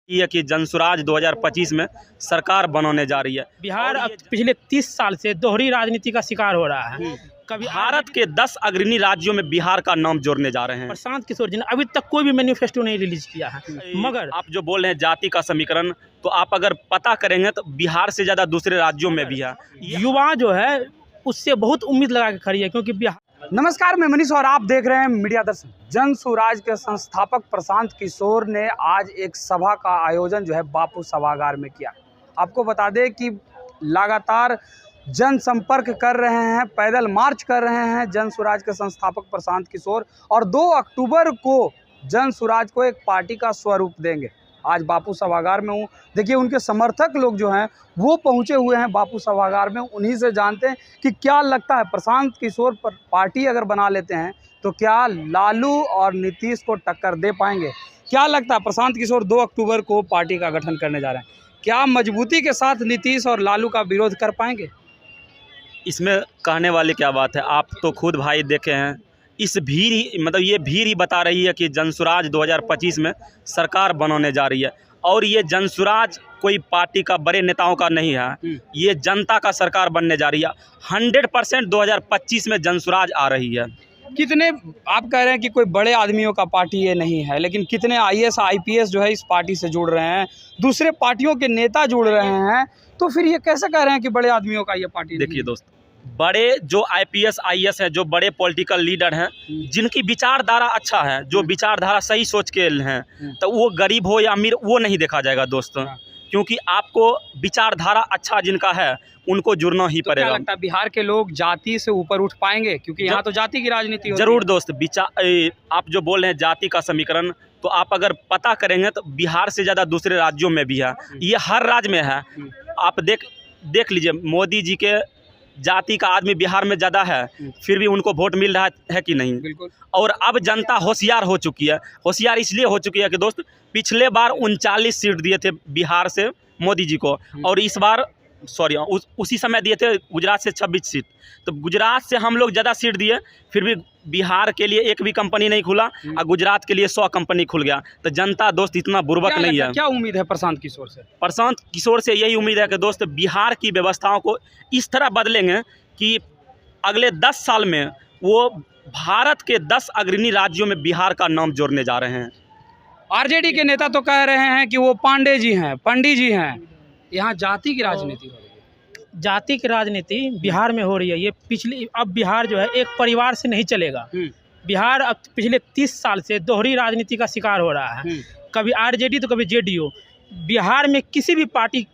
ये कि जनसुराज 2025 में सरकार बनाने जा रही है। बिहार अब पिछले 30 साल से दोहरी राजनीति का शिकार हो रहा है। कभी भारत के 10 अग्रणी राज्यों में बिहार का नाम जोड़ने जा रहे हैं। प्रशांत किशोर जी ने अभी तक कोई भी मैनिफेस्टो नहीं रिलीज किया है। मगर आप जो बोल रहे हैं जाति का समीकरण, तो आप अगर पता करेंगे तो बिहार से ज़्यादा दूसरे राज्यों में भी है। युवा जो है उससे बहुत उम्मीद लगा के खड़ी है, क्योंकि बिहार। नमस्कार, मैं मनीष और आप देख रहे हैं मीडिया दर्शन। जनसुराज के संस्थापक प्रशांत किशोर ने आज एक सभा का आयोजन जो है बापू सभागार में किया। आपको बता दें कि लगातार जनसंपर्क कर रहे हैं, पैदल मार्च कर रहे हैं जनसुराज के संस्थापक प्रशांत किशोर, और 2 अक्टूबर को जनसुराज को एक पार्टी का स्वरूप देंगे। आज बापू सभागार में हूँ, देखिए उनके समर्थक लोग जो हैं वो पहुँचे हुए हैं बापू सभागार में। उन्हीं से जानते हैं कि क्या लगता है, प्रशांत किशोर पर पार्टी अगर बना लेते हैं तो क्या लालू और नीतीश को टक्कर दे पाएंगे। क्या लगता है, प्रशांत किशोर 2 अक्टूबर को पार्टी का गठन करने जा रहे हैं, क्या मजबूती के साथ नीतीश और लालू का विरोध कर पाएंगे। इसमें कहने वाली क्या बात है, आप तो खुद भाई देखे हैं। इस भीड़ ही ये भीड़ ही बता रही है कि जनसुराज 2025 में सरकार बनाने जा रही है। और ये जनसुराज कोई पार्टी का, बड़े नेताओं का नहीं है, ये जनता का सरकार बनने जा रही है। 100% 2025 में जनसुराज आ रही है। कितने आप कह रहे हैं कि कोई बड़े आदमियों का पार्टी ये नहीं है, लेकिन कितने आईएएस आईपीएस जो है इस पार्टी से जुड़ रहे हैं, दूसरे पार्टियों के नेता जुड़ रहे हैं, तो फिर ये कैसे कह रहे हैं कि बड़े आदमियों का ये पार्टी। देखिए दोस्त, बड़े जो आईपीएस आईएएस हैं, जो बड़े पॉलिटिकल लीडर हैं, जिनकी विचारधारा अच्छा है, जो विचारधारा सही सोच के हैं, तो वो गरीब हो या अमीर वो नहीं देखा जाएगा दोस्त। क्योंकि आपको विचारधारा अच्छा जिनका है उनको जुड़ना ही तो पड़ेगा। क्या लगता है बिहार के लोग जाति से ऊपर उठ पाएंगे, क्योंकि यहाँ तो जाति की राजनीति होती है। जरूर दोस्त, आप जो बोल रहे हैं जाति का समीकरण, तो आप अगर पता करेंगे तो बिहार से ज़्यादा दूसरे राज्यों में भी है। ये हर राज्य में है। आप देख लीजिए, मोदी जी के जाति का आदमी बिहार में ज़्यादा है, फिर भी उनको वोट मिल रहा है कि नहीं। बिल्कुल। और अब जनता होशियार हो चुकी है। होशियार इसलिए हो चुकी है कि दोस्त, पिछले बार 39 सीट दिए थे बिहार से मोदी जी को, और इस बार उसी समय दिए थे गुजरात से 26 सीट। तो गुजरात से हम लोग ज़्यादा सीट दिए, फिर भी बिहार के लिए एक भी कंपनी नहीं खुला, और गुजरात के लिए 100 कंपनी खुल गया। तो जनता दोस्त इतना बुर्बक नहीं है। क्या उम्मीद है प्रशांत किशोर से? प्रशांत किशोर से यही उम्मीद है कि दोस्त बिहार की व्यवस्थाओं को इस तरह बदलेंगे कि अगले 10 साल में वो भारत के 10 अग्रणी राज्यों में बिहार का नाम जोड़ने जा रहे हैं। आरजेडी के नेता तो कह रहे हैं कि वो पांडे जी हैं, पंडित जी हैं। यहाँ जाति की राजनीति हो रही है। जाति की राजनीति बिहार में हो रही है। ये अब बिहार जो है एक परिवार से नहीं चलेगा। बिहार अब पिछले 30 साल से दोहरी राजनीति का शिकार हो रहा है। कभी आरजेडी तो कभी जेडीयू। बिहार में किसी भी पार्टी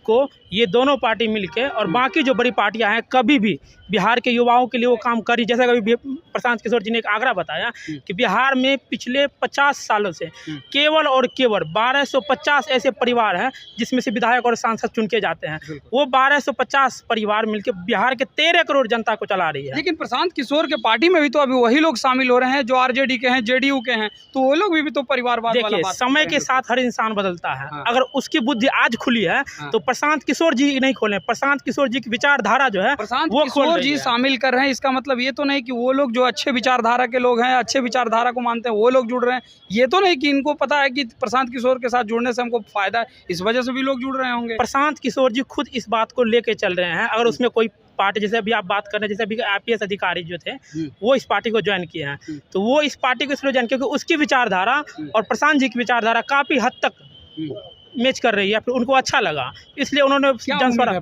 को ये दोनों पार्टी मिलके और बाकी जो बड़ी पार्टियां हैं कभी भी बिहार के युवाओं के लिए वो काम करी। जैसा कभी प्रशांत किशोर जी ने एक आंकड़ा बताया कि बिहार में पिछले 50 सालों से केवल और केवल 1250 ऐसे परिवार हैं जिसमें से विधायक और सांसद चुन के जाते हैं। वो 1250 परिवार मिलकर बिहार के 13 करोड़ जनता को चला रही है। लेकिन प्रशांत किशोर के पार्टी में भी तो अभी वही लोग शामिल हो रहे हैं जो आरजेडी के हैं, जेडीयू के हैं, तो वो लोग भी तो परिवारवाद वाला बात। समय के साथ हर इंसान बदलता है। अगर उसकी बुद्धि आज खुली है तो प्रशांत किशोर जी नहीं खोले। प्रशांत किशोर जी की विचारधारा जो है वो खोल जी शामिल कर रहे हैं। इसका मतलब ये तो नहीं कि वो लोग जो अच्छे विचारधारा के लोग हैं, अच्छे विचारधारा को मानते हैं, वो लोग जुड़ रहे हैं। ये तो नहीं कि इनको पता है कि प्रशांत किशोर के साथ जुड़ने से हमको फायदा है, इस वजह से भी लोग जुड़ रहे होंगे। प्रशांत किशोर जी खुद इस बात को लेके चल रहे हैं। अगर उसमें कोई पार्टी, जैसे अभी आप बात कर रहे हैं, जैसे अभी आईपीएस अधिकारी जो थे वो इस पार्टी को ज्वाइन किए हैं, तो वो इस पार्टी को इसलिए ज्वाइन, क्योंकि उसकी विचारधारा और प्रशांत जी की विचारधारा काफी हद तक मैच कर रही है, फिर उनको अच्छा लगा, इसलिए उन्होंने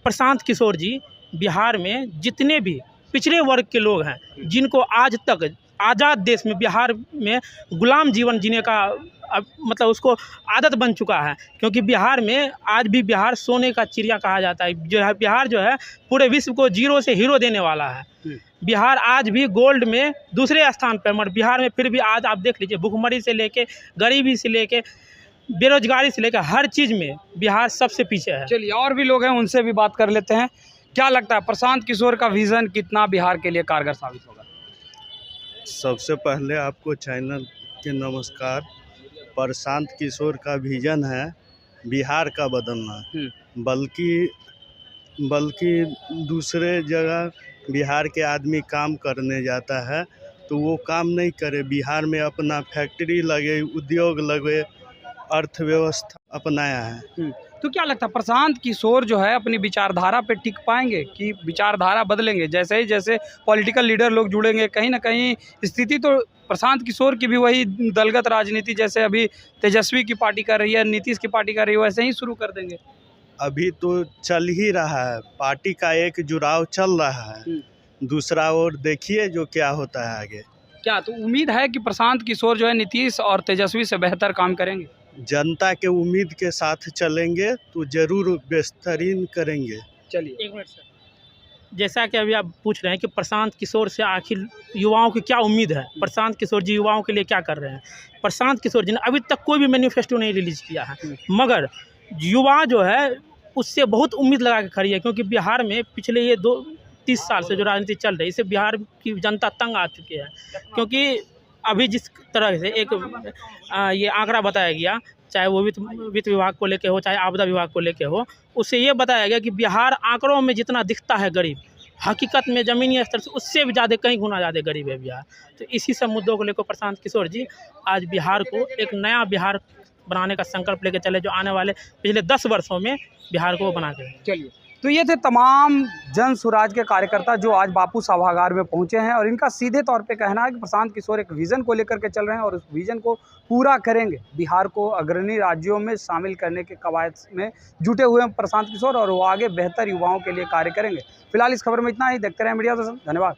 प्रशांत किशोर जी बिहार में जितने भी पिछड़े वर्ग के लोग हैं, जिनको आज तक आज़ाद देश में बिहार में गुलाम जीवन जीने का उसको आदत बन चुका है, क्योंकि बिहार में आज भी बिहार सोने का चिड़िया कहा जाता है। जो है बिहार जो है पूरे विश्व को जीरो से हीरो देने वाला है। बिहार आज भी गोल्ड में दूसरे स्थान पर, मगर बिहार में फिर भी आज आप देख लीजिए, भुखमरी से लेके, गरीबी से लेके, बेरोजगारी से लेकर हर चीज़ में बिहार सबसे पीछे है। चलिए और भी लोग हैं, उनसे भी बात कर लेते हैं। क्या लगता है प्रशांत किशोर का विजन कितना बिहार के लिए कारगर साबित होगा? सबसे पहले आपको चैनल के नमस्कार। प्रशांत किशोर का विजन है बिहार का बदलना, बल्कि दूसरे जगह बिहार के आदमी काम करने जाता है तो वो काम नहीं करे, बिहार में अपना फैक्ट्री लगे, उद्योग लगे, अर्थव्यवस्था अपनाया है। तो क्या लगता है प्रशांत किशोर जो है अपनी विचारधारा पे टिक पाएंगे कि विचारधारा बदलेंगे? जैसे ही जैसे पॉलिटिकल लीडर लोग जुड़ेंगे कहीं ना कहीं स्थिति तो प्रशांत किशोर की भी वही दलगत राजनीति जैसे अभी तेजस्वी की पार्टी कर रही है, नीतीश की पार्टी कर रही है, वैसे ही शुरू कर देंगे। अभी तो चल ही रहा है, पार्टी का एक जुड़ाव चल रहा है, दूसरा ओर देखिए जो क्या होता है आगे। क्या तो उम्मीद है कि प्रशांत किशोर जो है नीतीश और तेजस्वी से बेहतर काम करेंगे? जनता के उम्मीद के साथ चलेंगे तो जरूर बेहतरीन करेंगे। चलिए एक मिनट सर, जैसा कि अभी आप पूछ रहे हैं कि प्रशांत किशोर से आखिर युवाओं की क्या उम्मीद है, प्रशांत किशोर जी युवाओं के लिए क्या कर रहे हैं। प्रशांत किशोर जी ने अभी तक कोई भी मैनिफेस्टो नहीं रिलीज किया है, मगर युवा जो है उससे बहुत उम्मीद लगा के खड़ी है, क्योंकि बिहार में पिछले ये 30 साल से जो राजनीति चल रही है इससे बिहार की जनता तंग आ चुकी है। क्योंकि अभी जिस तरह से एक ये आंकड़ा बताया गया, चाहे वो वित्त विभाग को लेके हो, चाहे आपदा विभाग को लेके हो, उससे ये बताया गया कि बिहार आंकड़ों में जितना दिखता है गरीब, हकीकत में ज़मीनी स्तर से उससे भी ज़्यादा कहीं गुना ज़्यादा गरीब है बिहार। तो इसी सब मुद्दों को लेकर प्रशांत किशोर जी आज बिहार को एक नया बिहार बनाने का संकल्प लेके चले, जो आने वाले पिछले 10 वर्षों में बिहार को बना के। चलिए, तो ये थे तमाम जन सुराज के कार्यकर्ता जो आज बापू सभागार में पहुंचे हैं और इनका सीधे तौर पे कहना है कि प्रशांत किशोर एक विज़न को लेकर के चल रहे हैं और उस विज़न को पूरा करेंगे। बिहार को अग्रणी राज्यों में शामिल करने के कवायद में जुटे हुए हैं प्रशांत किशोर और वो आगे बेहतर युवाओं के लिए कार्य करेंगे। फिलहाल इस खबर में इतना ही। देखते रहें मीडिया दर्शन। धन्यवाद।